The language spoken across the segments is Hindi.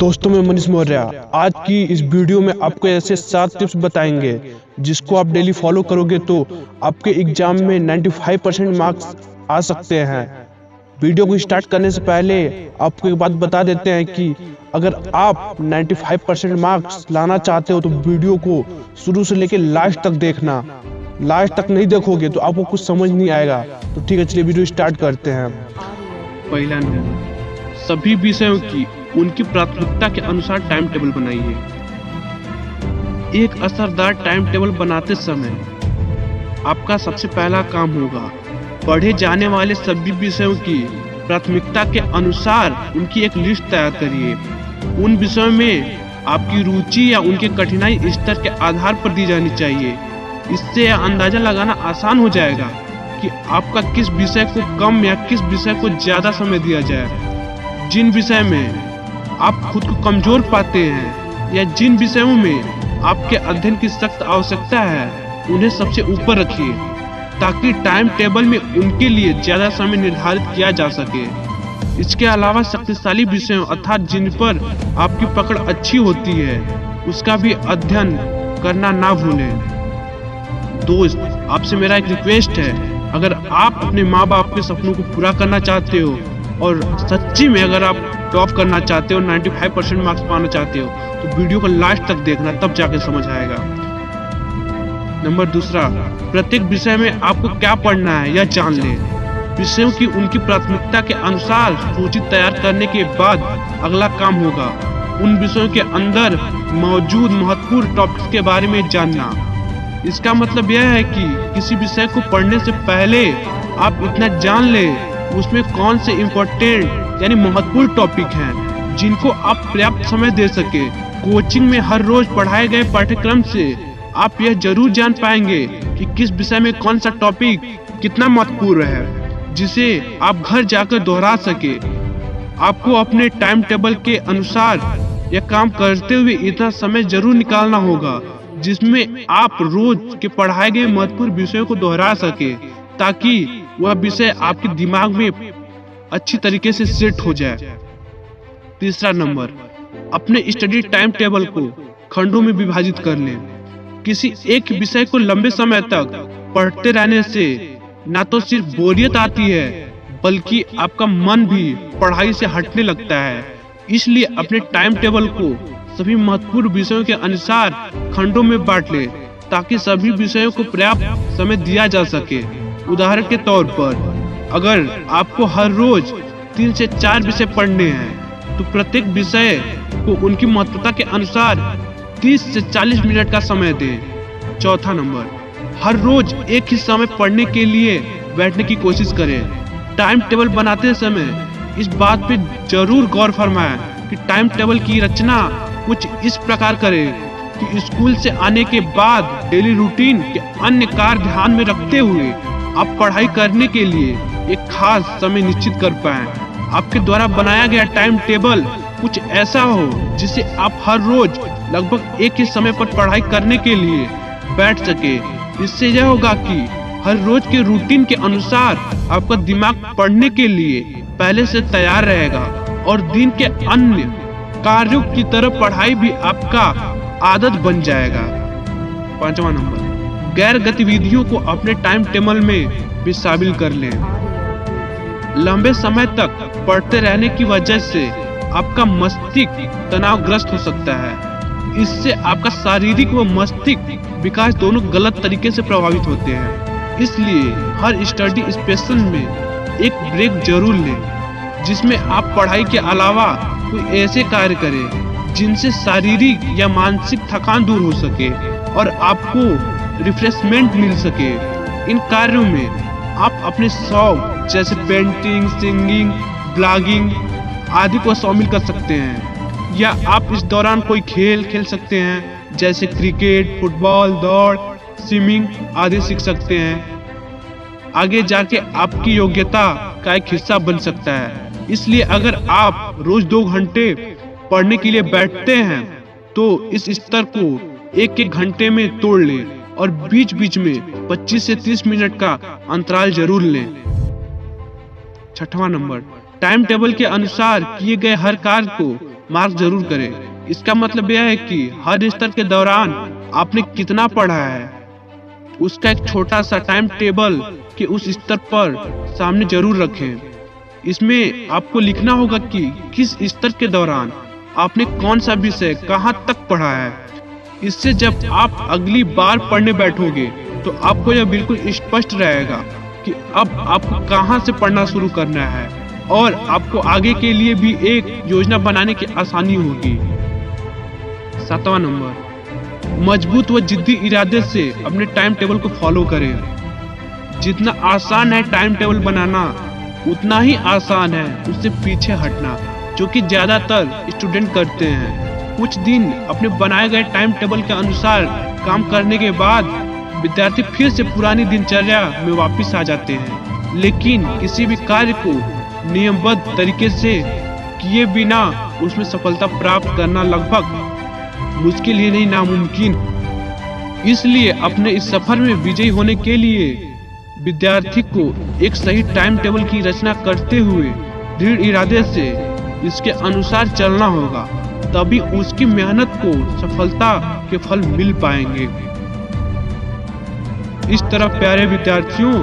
दोस्तों, मैं मनीष मौर्य आज की इस वीडियो में आपको ऐसे 7 टिप्स बताएंगे जिसको आप डेली फॉलो करोगे तो आपके एग्जाम में 95% मार्क्स आ सकते हैं। वीडियो को स्टार्ट करने से पहले आपको एक बात बता देते हैं कि अगर आप 95% मार्क्स लाना चाहते हो तो वीडियो को शुरू से लेकर लास्ट तक देखना। लास्ट तक नहीं देखोगे तो आपको कुछ समझ नहीं आएगा। तो ठीक है, चलिए वीडियो स्टार्ट करते हैं। पहला नंबर, सभी विषयों की उनकी प्राथमिकता के अनुसार टाइम टेबल बनाइए। एक असरदार टाइम टेबल बनाते समय आपका सबसे पहला काम होगा पढ़े जाने वाले सभी विषयों की प्राथमिकता के अनुसार उनकी एक लिस्ट तैयार करिए। उन विषयों में आपकी रुचि या उनके कठिनाई स्तर के आधार पर दी जानी चाहिए। इससे यह अंदाजा लगाना आसान हो जाएगा कि आपका किस विषय को कम या किस विषय को ज्यादा समय दिया जाए। जिन विषय में आप खुद को कमजोर पाते हैं या जिन विषयों में आपके अध्ययन की सख्त आवश्यकता है उन्हें सबसे ऊपर रखिए ताकि टाइम टेबल में उनके लिए ज्यादा समय निर्धारित किया जा सके। इसके अलावा शक्तिशाली विषयों अर्थात जिन पर आपकी पकड़ अच्छी होती है उसका भी अध्ययन करना ना भूलें। दोस्त, आपसे मेरा एक रिक्वेस्ट है, अगर आप अपने माँ बाप के सपनों को पूरा करना चाहते हो और सच्ची में अगर आप टॉप करना चाहते हो, 95% मार्क्स पाना चाहते हो तो वीडियो को लास्ट तक देखना, तब जाके समझ आएगा। नंबर दूसरा, प्रत्येक विषय में आपको क्या पढ़ना है यह जान लें। विषयों की उनकी प्राथमिकता के अनुसार सूची तैयार करने के बाद अगला काम होगा उन विषयों के अंदर मौजूद महत्वपूर्ण टॉपिक्स के बारे में जानना। इसका मतलब यह है कि किसी विषय को पढ़ने से पहले आप इतना जान लें उसमें कौन से इम्पोर्टेंट यानी महत्वपूर्ण टॉपिक हैं जिनको आप पर्याप्त समय दे सके। कोचिंग में हर रोज पढ़ाए गए पाठ्यक्रम से आप यह जरूर जान पाएंगे कि किस विषय में कौन सा टॉपिक कितना महत्वपूर्ण है, जिसे आप घर जाकर दोहरा सके। आपको अपने टाइम टेबल के अनुसार यह काम करते हुए इतना समय जरूर निकालना होगा जिसमें आप रोज के पढ़ाए गए महत्वपूर्ण विषयों को दोहरा सके ताकि वह विषय आपके दिमाग में अच्छी तरीके से सेट हो जाए। तीसरा नंबर, अपने स्टडी टाइम टेबल को खंडों में विभाजित कर लें। किसी एक विषय को लंबे समय तक पढ़ते रहने से ना तो सिर्फ बोरियत आती है बल्कि आपका मन भी पढ़ाई से हटने लगता है। इसलिए अपने टाइम टेबल को सभी महत्वपूर्ण विषयों के अनुसार खंडों में बांट लें ताकि सभी विषयों को पर्याप्त समय दिया जा सके। उदाहरण के तौर पर अगर आपको हर रोज 3 से 4 विषय पढ़ने हैं तो प्रत्येक विषय को उनकी महत्वता के अनुसार 30 से 40 मिनट का समय दें। चौथा नंबर, हर रोज एक ही समय पढ़ने के लिए बैठने की कोशिश करें। टाइम टेबल बनाते समय इस बात पे जरूर गौर फरमाएं कि टाइम टेबल की रचना कुछ इस प्रकार करें कि स्कूल से आने के बाद डेली रूटीन के अन्य कार्य ध्यान में रखते हुए आप पढ़ाई करने के लिए एक खास समय निश्चित कर पाएं। आपके द्वारा बनाया गया टाइम टेबल कुछ ऐसा हो जिसे आप हर रोज लगभग एक ही समय पर पढ़ाई करने के लिए बैठ सके। इससे यह होगा कि हर रोज के रूटीन के अनुसार आपका दिमाग पढ़ने के लिए पहले से तैयार रहेगा और दिन के अन्य कार्यों की तरह पढ़ाई भी आपका आदत बन जाएगा। पांचवा नंबर, गैर गतिविधियों को अपने टाइम टेबल में भी शामिल कर लें। लंबे समय तक पढ़ते रहने की वजह से आपका मस्तिष्क तनावग्रस्त हो सकता है। इससे आपका शारीरिक व मस्तिष्क विकास दोनों गलत तरीके से प्रभावित होते हैं। इसलिए हर स्टडी सेशन में एक ब्रेक जरूर लें जिसमें आप पढ़ाई के अलावा कोई ऐसे कार्य करें जिनसे शारीरिक या मानसिक थकान दूर हो सके और आपको रिफ्रेशमेंट मिल सके। इन कार्यों में आप अपने शौक जैसे पेंटिंग, सिंगिंग, ब्लॉगिंग आदि को शामिल कर सकते हैं या आप इस दौरान कोई खेल खेल सकते हैं जैसे क्रिकेट, फुटबॉल, दौड़, स्विमिंग आदि सीख सकते हैं। आगे जाके आपकी योग्यता का एक हिस्सा बन सकता है। इसलिए अगर आप रोज 2 घंटे पढ़ने के लिए बैठते हैं तो इस स्तर को 1-1 घंटे में तोड़ लें और बीच बीच में 25 से 30 मिनट का अंतराल जरूर लें। छठवां नंबर, टाइम टेबल के अनुसार किए गए हर कार्य को मार्क जरूर करें। इसका मतलब यह है कि हर स्तर के दौरान आपने कितना पढ़ा है उसका एक छोटा सा टाइम टेबल के उस स्तर पर सामने जरूर रखें। इसमें आपको लिखना होगा कि किस स्तर के दौरान आपने कौन सा विषय कहाँ तक पढ़ा है। इससे जब आप अगली बार पढ़ने बैठोगे तो आपको यह बिल्कुल स्पष्ट रहेगा कि अब आपको कहाँ से पढ़ना शुरू करना है और आपको आगे के लिए भी एक योजना बनाने की आसानी होगी। 7वां नंबर, मजबूत व जिद्दी इरादे से अपने टाइम टेबल को फॉलो करें। जितना आसान है टाइम टेबल बनाना उतना ही आसान है उससे पीछे हटना, जो कि ज्यादातर स्टूडेंट करते हैं। कुछ दिन अपने बनाए गए टाइम टेबल के अनुसार काम करने के बाद विद्यार्थी फिर से पुरानी दिनचर्या में वापस आ जाते हैं, लेकिन किसी भी कार्य को नियमबद्ध तरीके से किए बिना उसमें सफलता प्राप्त करना लगभग मुश्किल ही नहीं नामुमकिन। इसलिए अपने इस सफर में विजयी होने के लिए विद्यार्थी को एक सही टाइम टेबल की रचना करते हुए दृढ़ इरादे से इसके अनुसार चलना होगा, तभी उसकी मेहनत को सफलता के फल मिल पाएंगे। इस तरह प्यारे विद्यार्थियों,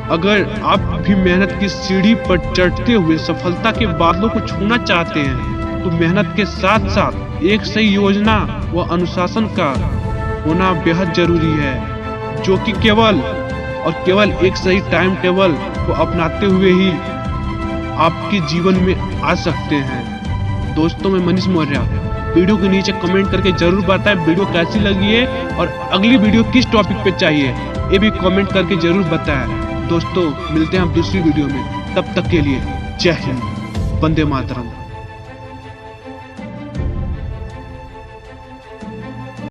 अगर आप भी मेहनत की सीढ़ी पर चढ़ते हुए सफलता के बादलों को छूना चाहते हैं तो मेहनत के साथ साथ एक सही योजना व अनुशासन का होना बेहद जरूरी है, जो कि केवल और केवल एक सही टाइम टेबल को अपनाते हुए ही आपके जीवन में आ सकते हैं। दोस्तों, मैं मनीष मौर्य। वीडियो के नीचे कमेंट करके जरूर बताएं वीडियो कैसी लगी है और अगली वीडियो किस टॉपिक पे चाहिए, ये भी कमेंट करके जरूर बताएं। दोस्तों, मिलते हैं हम दूसरी वीडियो में, तब तक के लिए जय हिंद, वंदे मातरम।